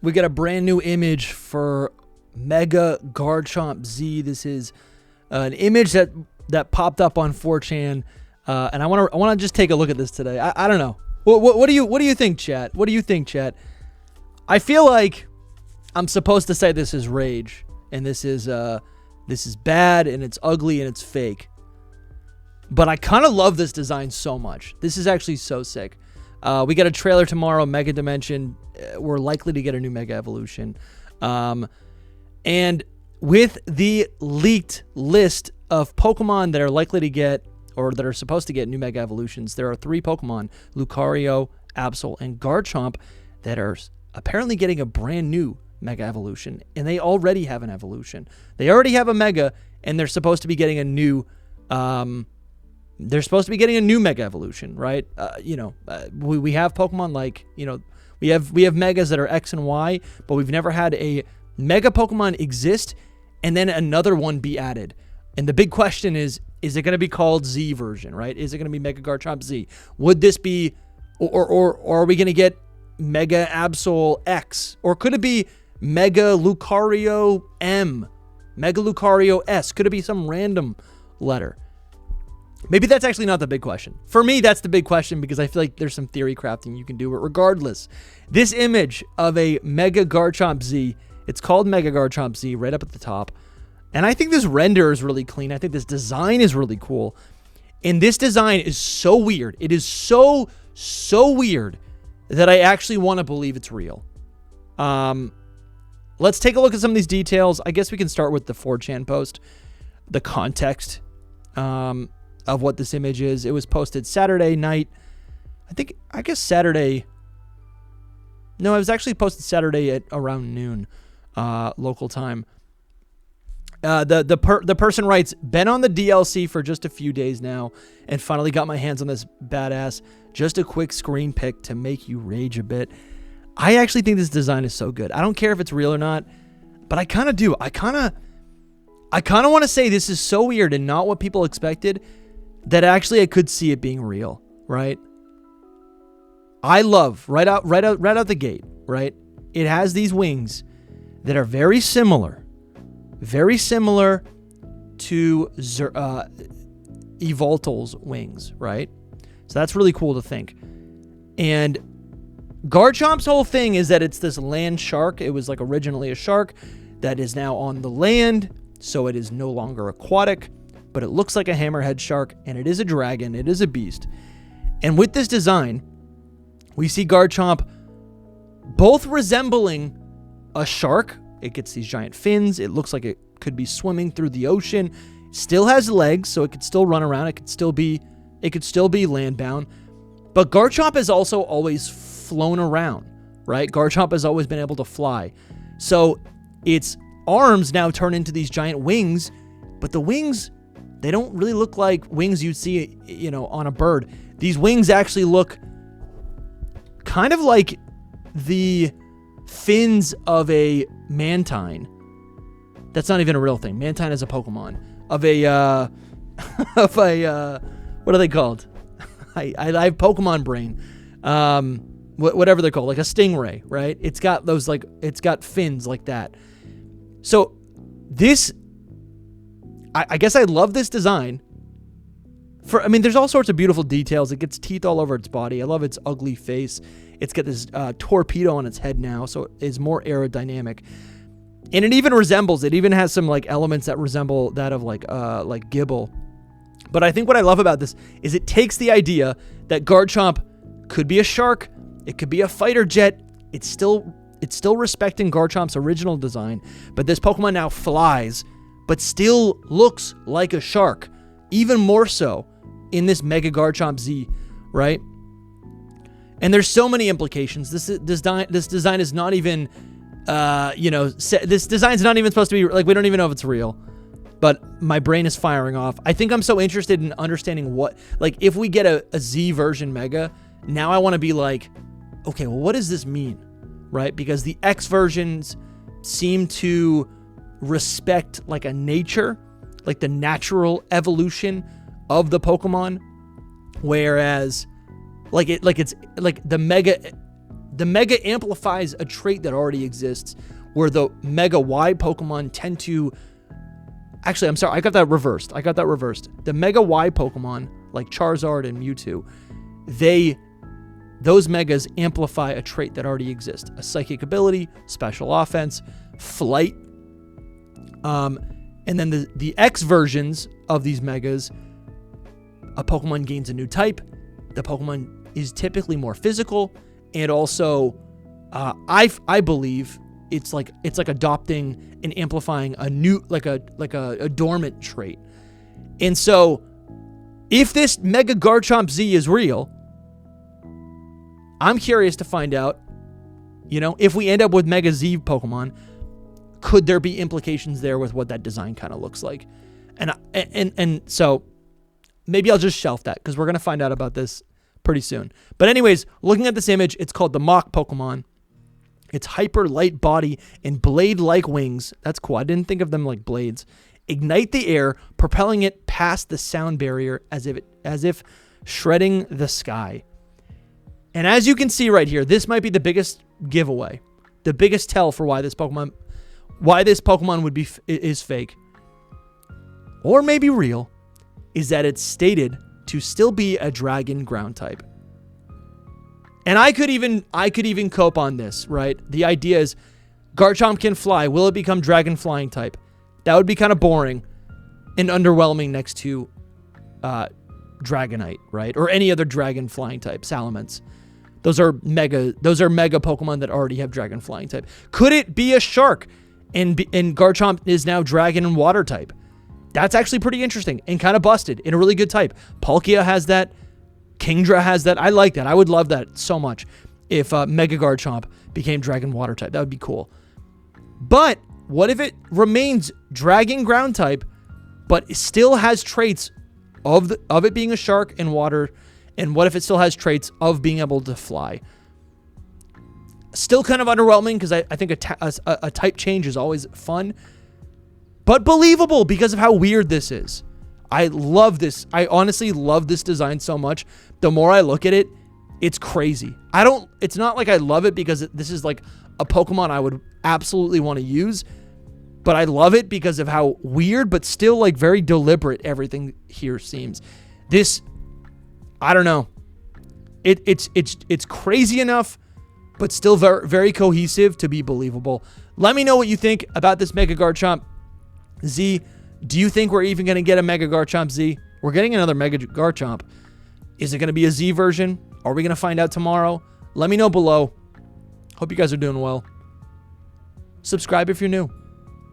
we got a brand new image for Mega Garchomp Z. This is an image that popped up on 4chan, and I want to just take a look at this today. I don't know. What do you think, chat? What do you think, chat? I feel like I'm supposed to say this is rage, and this is bad, and it's ugly, and it's fake. But I kind of love this design so much. This is actually so sick. We got a trailer tomorrow, Mega Dimension. We're likely to get a new Mega Evolution. And with the leaked list of Pokemon that are likely to get, or that are supposed to get new Mega Evolutions, there are 3 Pokemon, Lucario, Absol, and Garchomp, that are apparently getting a brand new Mega Evolution. And they already have an evolution. They already have a Mega, and they're supposed to be getting a new... they're supposed to be getting a new Mega Evolution, right? We have Pokemon like, we have Megas that are X and Y, but we've never had a Mega Pokemon exist and then another one be added. And the big question is it going to be called Z version, right? Is it going to be Mega Garchomp Z? Would this be, or are we going to get Mega Absol X? Or could it be Mega Lucario M? Mega Lucario S? Could it be some random letter? Maybe that's actually not the big question. For me, that's the big question because I feel like there's some theory crafting you can do. But regardless, this image of a Mega Garchomp Z, it's called Mega Garchomp Z right up at the top. And I think this render is really clean. I think this design is really cool. And this design is so weird. It is so weird that I actually want to believe it's real. Let's take a look at some of these details. I guess we can start with the 4chan post. The context of what this image is. It was posted Saturday night. I guess Saturday. No, it was actually posted Saturday at around noon, local time. The person writes, been on the DLC for just a few days now, and finally got my hands on this badass. Just a quick screen pick to make you rage a bit. I actually think this design is so good. I don't care if it's real or not, but I kind of do. I kind of want to say this is so weird and not what people expected that actually I could see it being real, right? I love right out the gate, right? It has these wings that are very similar to Evoltal's wings, right? So that's really cool to think. And Garchomp's whole thing is that it's this land shark. It was like originally a shark that is now on the land, so it is no longer aquatic, but it looks like a hammerhead shark, and it is a dragon. It is a beast. And with this design, we see Garchomp both resembling a shark. It gets these giant fins. It looks like it could be swimming through the ocean. Still has legs, so it could still run around. It could still be landbound. But Garchomp has also always flown around, right? Garchomp has always been able to fly. So its arms now turn into these giant wings, but the wings, they don't really look like wings you'd see, on a bird. These wings actually look kind of like the fins of a mantine. That's not even a real thing. Mantine is a Pokemon. Of a what are they called? I have Pokemon brain. Whatever they're called, like a stingray, right? It's got fins like that. So this, I guess I love this design. There's all sorts of beautiful details. It gets teeth all over its body. I love its ugly face. It's got this torpedo on its head now, so it is more aerodynamic. And it even has some like elements that resemble that of like Gibble. But I think what I love about this is it takes the idea that Garchomp could be a shark, it could be a fighter jet. It's still respecting Garchomp's original design, but this Pokemon now flies, but still looks like a shark, even more so in this Mega Garchomp Z, right? And there's so many implications. This design is not even, this design's not even supposed to be, like, we don't even know if it's real. But my brain is firing off. I think I'm so interested in understanding what, like, if we get a Z version Mega, now I want to be like, okay, well, what does this mean, right? Because the X versions seem to respect, like, a nature, like the natural evolution of the Pokemon, whereas, it's the the Mega amplifies a trait that already exists, where the Mega Y Pokemon tend to... Actually, I'm sorry, I got that reversed. The Mega Y Pokemon, like Charizard and Mewtwo, those Megas amplify a trait that already exists. A Psychic ability, Special Offense, Flight. And then the X versions of these Megas, a Pokemon gains a new type. The Pokemon is typically more physical, and also, I believe it's like adopting and amplifying a new, like a dormant trait. And so, if this Mega Garchomp Z is real, I'm curious to find out, if we end up with Mega Z Pokemon, could there be implications there with what that design kind of looks like? And so maybe I'll just shelf that, because we're going to find out about this pretty soon. But anyways, looking at this image, it's called the Mach Pokemon. It's hyper light body and blade-like wings. That's cool. I didn't think of them like blades. Ignite the air, propelling it past the sound barrier as if shredding the sky. And as you can see right here, this might be the biggest giveaway, the biggest tell for why this Pokemon is fake, or maybe real, is that it's stated to still be a dragon ground type. And I could even cope on this, right? The idea is Garchomp can fly. Will it become dragon flying type? That would be kind of boring and underwhelming next to Dragonite, right? Or any other dragon flying type, Salamence. Those are mega Pokemon that already have dragon flying type. Could it be a shark and Garchomp is now dragon and water type? That's actually pretty interesting and kind of busted in a really good type. Palkia has that. Kingdra has that. I like that. I would love that so much if Mega Garchomp became dragon water type. That would be cool. But what if it remains dragon ground type, but it still has traits of it being a shark and water? And what if it still has traits of being able to fly? Still kind of underwhelming, because I think a type change is always fun, but believable because of how weird this is. I love this. I honestly love this design so much. The more I look at it, it's crazy. It's not like I love it because this is like a Pokemon I would absolutely want to use, but I love it because of how weird, but still like very deliberate everything here seems. This, I don't know. It's crazy enough, but still very, very cohesive to be believable. Let me know what you think about this Mega Garchomp Z. Do you think we're even going to get a Mega Garchomp Z? We're getting another Mega Garchomp. Is it going to be a Z version? Are we going to find out tomorrow? Let me know below. Hope you guys are doing well. Subscribe if you're new.